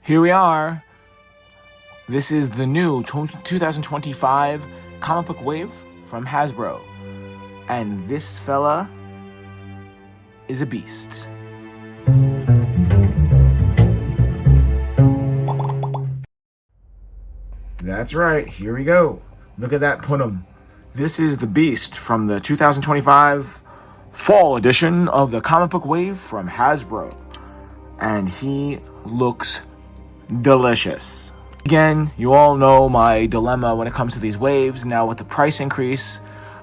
here we are. This is the new 2025 comic book wave from Hasbro. And this fella is a beast. That's right, here we go. Look at that punim. This is the Beast from the 2025 fall edition of the comic book wave from Hasbro. And he looks delicious. Again, you all know my dilemma when it comes to these waves. Now with the price increase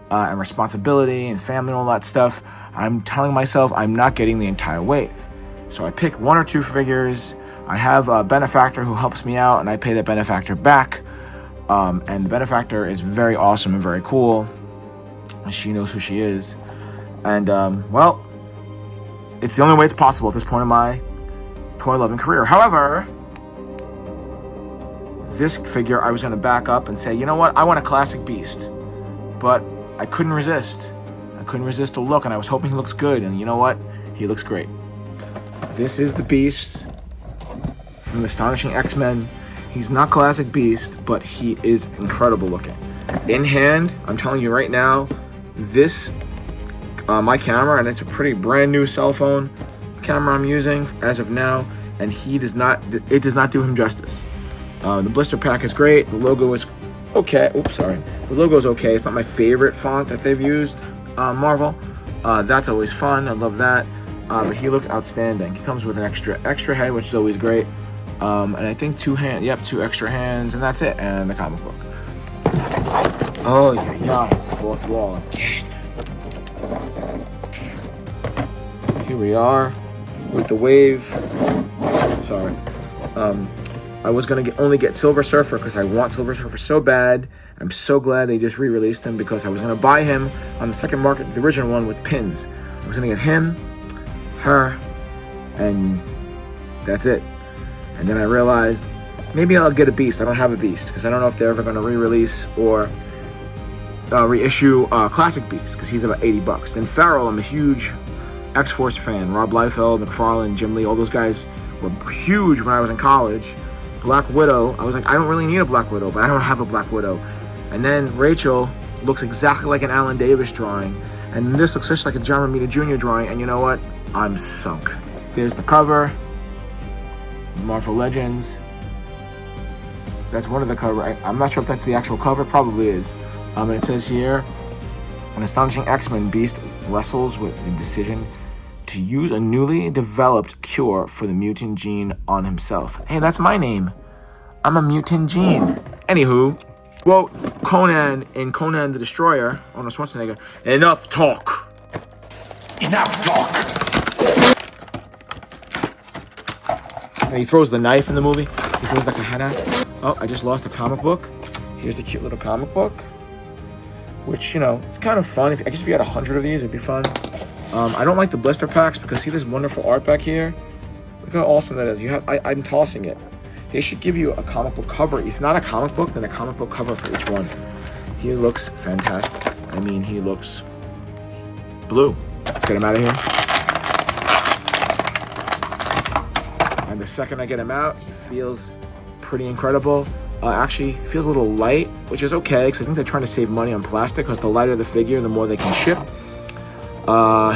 and responsibility and family and all that stuff, I'm telling myself I'm not getting the entire wave. So I pick one or two figures. I have a benefactor who helps me out, and I pay that benefactor back. And the benefactor is very awesome and very cool. And she knows who she is. And, well, it's the only way it's possible at this point in my toy-loving career. However, this figure I was going to back up and say, you know what, I want a classic Beast. But I couldn't resist. I couldn't resist the look, and I was hoping he looks good. And you know what? He looks great. This is the Beast from the Astonishing X-Men. He's not classic Beast, but he is incredible looking. In hand, I'm telling you right now, this, my camera, and it's a pretty brand new cell phone camera I'm using as of now, and it does not do him justice. The blister pack is great. The logo is okay. Oops, sorry. The logo is okay. It's not my favorite font that they've used, Marvel. That's always fun. I love that. But he looks outstanding. He comes with an extra head, which is always great. And I think two extra hands, and that's it. And the comic book. Oh yeah, fourth wall again. Here we are with the wave. Sorry. I was gonna only get Silver Surfer because I want Silver Surfer so bad. I'm so glad they just re-released him because I was gonna buy him on the second market, the original one with pins. I was gonna get him, her, and that's it. And then I realized maybe I'll get a Beast. I don't have a Beast because I don't know if they're ever going to re-release or reissue Classic Beast because he's about $80. Then Farrell, I'm a huge X-Force fan. Rob Liefeld, McFarlane, Jim Lee, all those guys were huge when I was in college. Black Widow, I was like, I don't really need a Black Widow, but I don't have a Black Widow. And then Rachel looks exactly like an Alan Davis drawing. And this looks just like a John Romita Jr. drawing. And you know what? I'm sunk. There's the cover. Marvel Legends. That's one of the cover. I'm not sure if that's the actual cover. Probably is. And it says here, an astonishing X-Men Beast wrestles with the decision to use a newly developed cure for the mutant gene on himself. Hey, that's my name. I'm a mutant gene. Anywho, quote Conan in Conan the Destroyer, Arnold Schwarzenegger, enough talk. Enough talk. And he throws the knife in the movie. He throws the katana. Oh, I just lost a comic book. Here's the cute little comic book. Which, you know, it's kind of fun. I guess if you had 100 of these, it'd be fun. I don't like the blister packs because see this wonderful art back here? Look how awesome that is. I'm tossing it. They should give you a comic book cover. If not a comic book, then a comic book cover for each one. He looks fantastic. I mean, he looks blue. Let's get him out of here. And the second I get him out, he feels pretty incredible. Actually, feels a little light, which is okay, because I think they're trying to save money on plastic, because the lighter the figure, the more they can ship.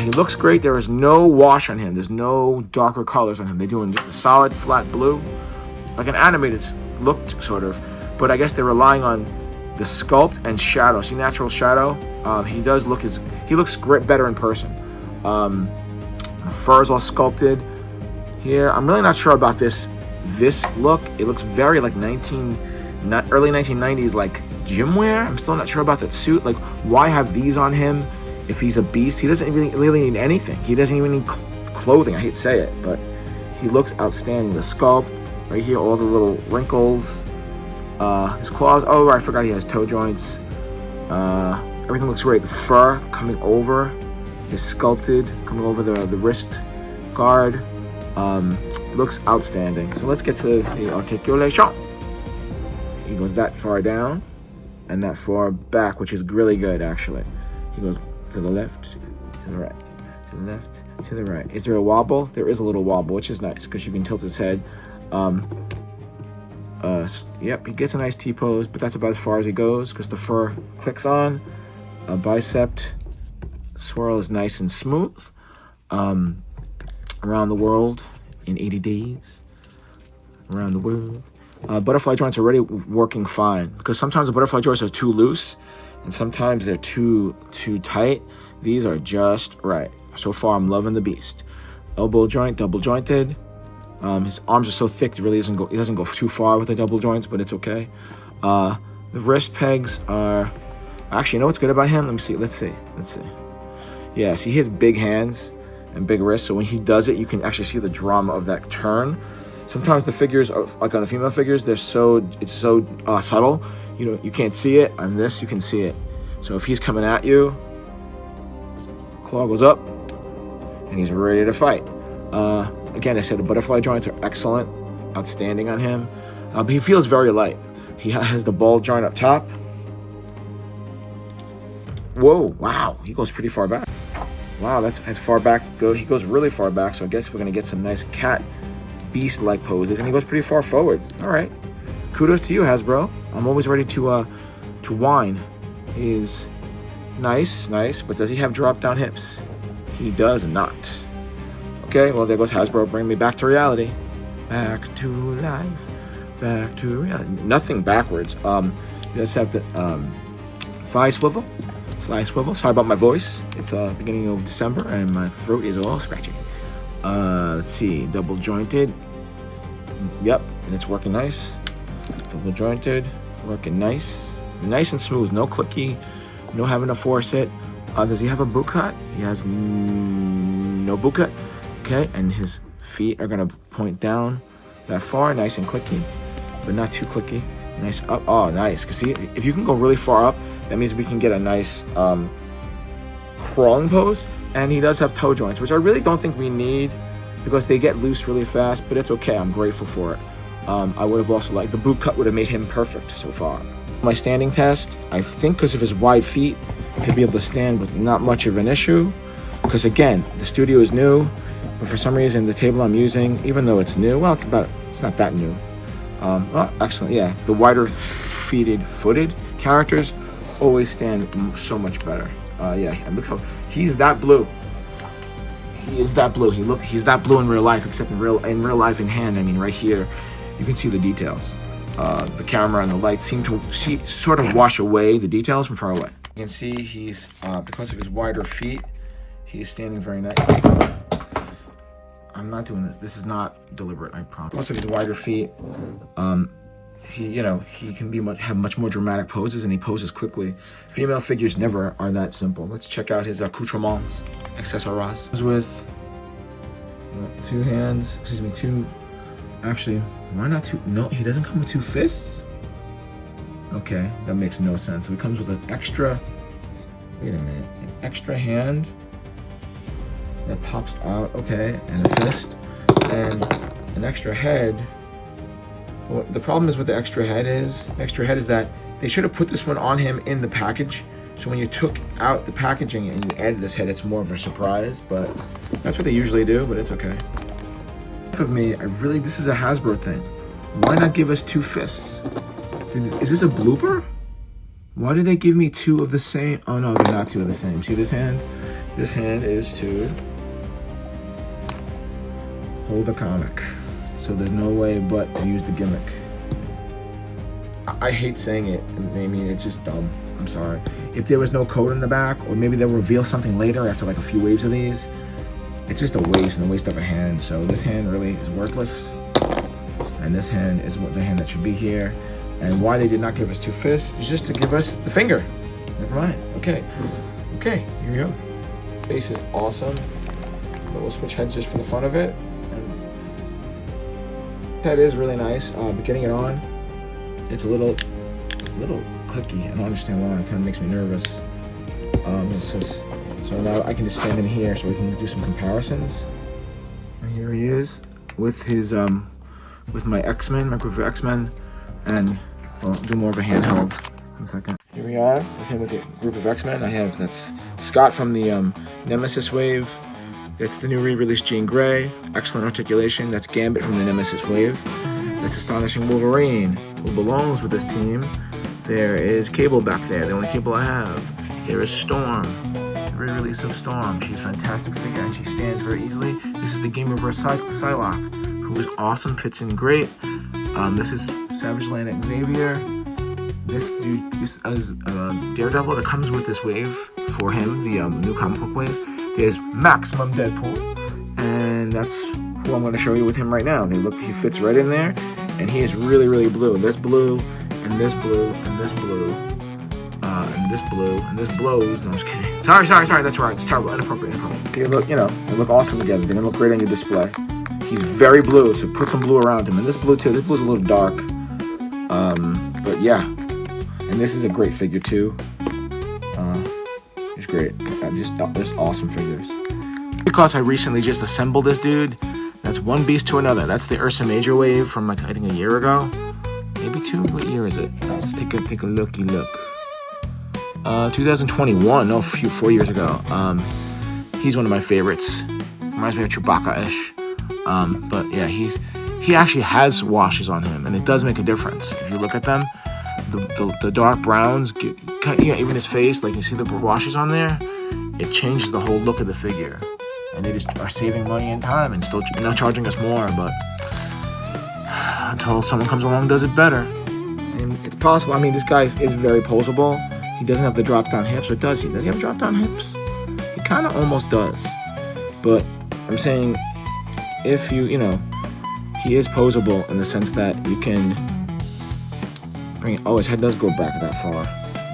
He looks great. There is no wash on him. There's no darker colors on him. They're doing just a solid, flat blue, like an animated look, sort of. But I guess they're relying on the sculpt and shadow. See, natural shadow? He looks great, better in person. The fur is all sculpted. Here, I'm really not sure about this look. It looks very like early 1990s like gym wear. I'm still not sure about that suit. Like, why have these on him if he's a beast? He doesn't really need anything. He doesn't even need clothing. I hate to say it, but he looks outstanding. The sculpt right here, all the little wrinkles, his claws. Oh, I forgot he has toe joints. Everything looks great. The fur coming over is sculpted, coming over the wrist guard. Looks outstanding. So let's get to the articulation. He goes that far down and that far back, which is really good, actually. He goes to the left, to the right, to the left, to the right. Is there a wobble? There is a little wobble, which is nice because you can tilt his head. Yep, he gets a nice T-pose, but that's about as far as he goes because the fur clicks on. A bicep swirl is nice and smooth. Around the world in 80 days. Around the world. Butterfly joints are already working fine because sometimes the butterfly joints are too loose and sometimes they're too tight. These are just right. So far, I'm loving the beast. Elbow joint, double jointed. His arms are so thick, he doesn't go too far with the double joints, but it's okay. The wrist pegs are, actually, you know what's good about him? Let me see. Let's see. Yeah, see, he has big hands and big wrists, so when he does it, you can actually see the drama of that turn. Sometimes the figures, like on the female figures, it's so subtle. You can't see it. On this, you can see it. So if he's coming at you, claw goes up, and he's ready to fight. Again, I said the butterfly joints are excellent, outstanding on him. But he feels very light. He has the ball joint up top. Whoa, wow, he goes pretty far back. Wow, that's as far back he goes really far back. So I guess we're gonna get some nice cat beast-like poses, and he goes pretty far forward. All right, kudos to you, Hasbro. I'm always ready to whine. He's nice, but does he have drop-down hips? He does not. Okay, well, there goes Hasbro, bring me back to reality. Back to life, back to reality. Nothing backwards. He does have the slide swivel. Sorry about my voice. It's beginning of December, and my throat is all scratchy. Let's see, double jointed. Yep, and it's working nice. Double jointed, working nice. Nice and smooth, no clicky, no having to force it. Does he have a boot cut? He has no boot cut. Okay, and his feet are gonna point down that far, nice and clicky, but not too clicky. Nice up, oh nice, cause see, if you can go really far up, that means we can get a nice crawling pose. And he does have toe joints, which I really don't think we need because they get loose really fast, but it's okay, I'm grateful for it. I would have also liked, the boot cut would have made him perfect so far. My standing test, I think because of his wide feet, he'll be able to stand with not much of an issue. Because again, the studio is new, but for some reason the table I'm using, even though it's new, well, it's not that new. Oh, excellent, yeah. The wider footed characters always stand so much better. Yeah, and look how he's that blue. He is that blue. He's that blue in real life, except in real life in hand. I mean, right here, you can see the details. The camera and the lights seem to sort of wash away the details from far away. You can see he's because of his wider feet, he's standing very nice. I'm not doing this. This is not deliberate, I promise. Because of his wider feet, he can have much more dramatic poses, and he poses quickly. Female figures never are that simple. Let's check out his accoutrements, accessoires. With two hands, actually, why not two? No, he doesn't come with two fists? Okay, that makes no sense. So he comes with an extra, wait a minute, an extra hand that pops out, okay, and a fist, and an extra head. What the problem is with the extra head is that they should have put this one on him in the package. So when you took out the packaging and you added this head, it's more of a surprise, but that's what they usually do, but it's okay. Of me, this is a Hasbro thing. Why not give us two fists? Is this a blooper? Why did they give me two of the same? Oh no, they're not two of the same. See this hand? This hand is to hold the comic. So there's no way but to use the gimmick. I hate saying it. I mean, it's just dumb. I'm sorry. If there was no code in the back, or maybe they'll reveal something later after like a few waves of these, it's just a waste and a waste of a hand. So this hand really is worthless. And this hand is the hand that should be here. And why they did not give us two fists is just to give us the finger. Never mind. Okay, here we go. Face is awesome. But we'll switch heads just for the fun of it. Head is really nice, but getting it on, it's a little clicky. I don't understand why. It kind of makes me nervous. So now I can just stand in here so we can do some comparisons. And here he is with his with my X-Men, my group of X-Men, and I'll do more of a handheld. 1 second. Here we are with him with a group of X-Men. That's Scott from the Nemesis wave. That's the new re-released Jean Grey. Excellent articulation. That's Gambit from the Nemesis wave. That's Astonishing Wolverine, who belongs with this team. There is Cable back there, the only Cable I have. There is Storm, the re-release of Storm. She's a fantastic figure and she stands very easily. This is the Game Reverse Psylocke, who is awesome, fits in great. This is Savage Land Xavier. This dude is Daredevil that comes with this wave for him, the new comic book wave. There's Maximum Deadpool, and that's who I'm going to show you with him right now. He fits right in there, and he is really, really blue. This blue, and this blue, and this blue, and this blue, and this blows. No, I'm just kidding. Sorry, that's right. It's terrible, inappropriate. They look, they look awesome together. They're going to look great on your display. He's very blue, so put some blue around him. And this blue, too. This blue's a little dark. But, yeah. And this is a great figure, too. It's great. Just awesome figures. Because I recently just assembled this dude, that's one beast to another. That's the Ursa Major wave from, like, I think a year ago. Maybe 2? What year is it? Let's take a looky look. 2021. No, 4 years ago. He's one of my favorites. Reminds me of Chewbacca-ish. But yeah, he actually has washes on him, and it does make a difference. If you look at them, the dark browns, even his face, like you see the washes on there, it changes the whole look of the figure. And they just are saving money and time and still not charging us more, but until someone comes along and does it better. And it's possible. I mean, this guy is very posable. He doesn't have the drop-down hips, or does he? Does he have drop-down hips? He kind of almost does. But I'm saying, if he is posable in the sense that you can bring it. Oh, his head does go back that far.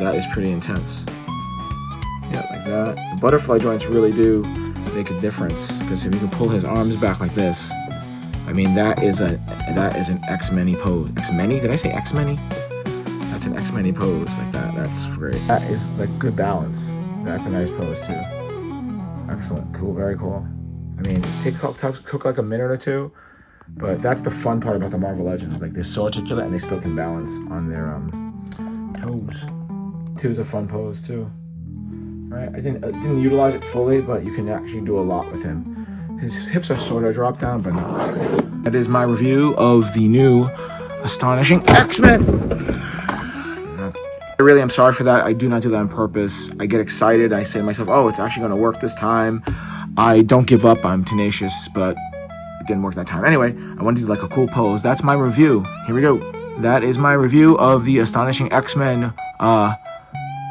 That is pretty intense. Yeah, like that. The butterfly joints really do make a difference, because if you can pull his arms back like this, I mean, that is an X-Men pose. X-Men? Did I say X-Men? That's an X-Men pose like that. That's great. That is like good balance. That's a nice pose too. Excellent. Cool. Very cool. I mean, it took like a minute or two, but that's the fun part about the Marvel Legends. Like, they're so articulate and they still can balance on their toes. Two is a fun pose too. Right? I didn't utilize it fully, but you can actually do a lot with him. His hips are sort of dropped down, but not. That is my review of the new Astonishing X-Men. I really am sorry for that. I do not do that on purpose. I get excited. I say to myself, oh, it's actually going to work this time. I don't give up. I'm tenacious, but it didn't work that time. Anyway, I wanted to do like a cool pose. That's my review. Here we go. That is my review of the Astonishing X-Men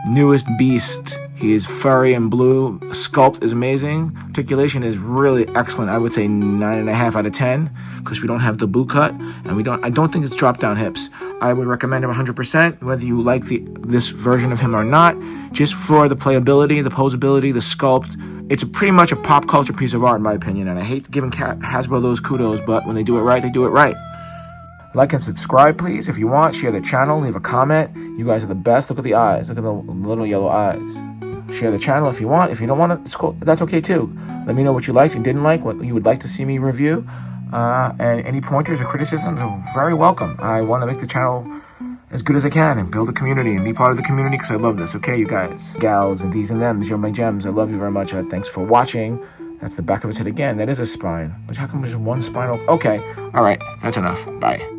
newest beast. He is furry and blue. Sculpt is amazing. Articulation is really excellent. I would say 9.5 out of 10, because we don't have the boot cut, and I don't think it's drop down hips. I would recommend him 100%, whether you like this version of him or not, just for the playability, the posability, the sculpt. It's pretty much a pop culture piece of art, in my opinion, and I hate giving Hasbro those kudos, but when they do it right, they do it right. Like and subscribe, please, if you want. Share the channel, leave a comment. You guys are the best. Look at the eyes. Look at the little yellow eyes. Share the channel if you want. If you don't want it, it's cool. That's okay too. Let me know what you liked and didn't like, what you would like to see me review. And any pointers or criticisms are very welcome. I want to make the channel as good as I can and build a community and be part of the community, because I love this. Okay, you guys, gals, and these and thems, you're my gems. I love you very much. Thanks for watching. That's the back of his head again. That is a spine. But how come there's one spinal? Okay. All right. That's enough. Bye.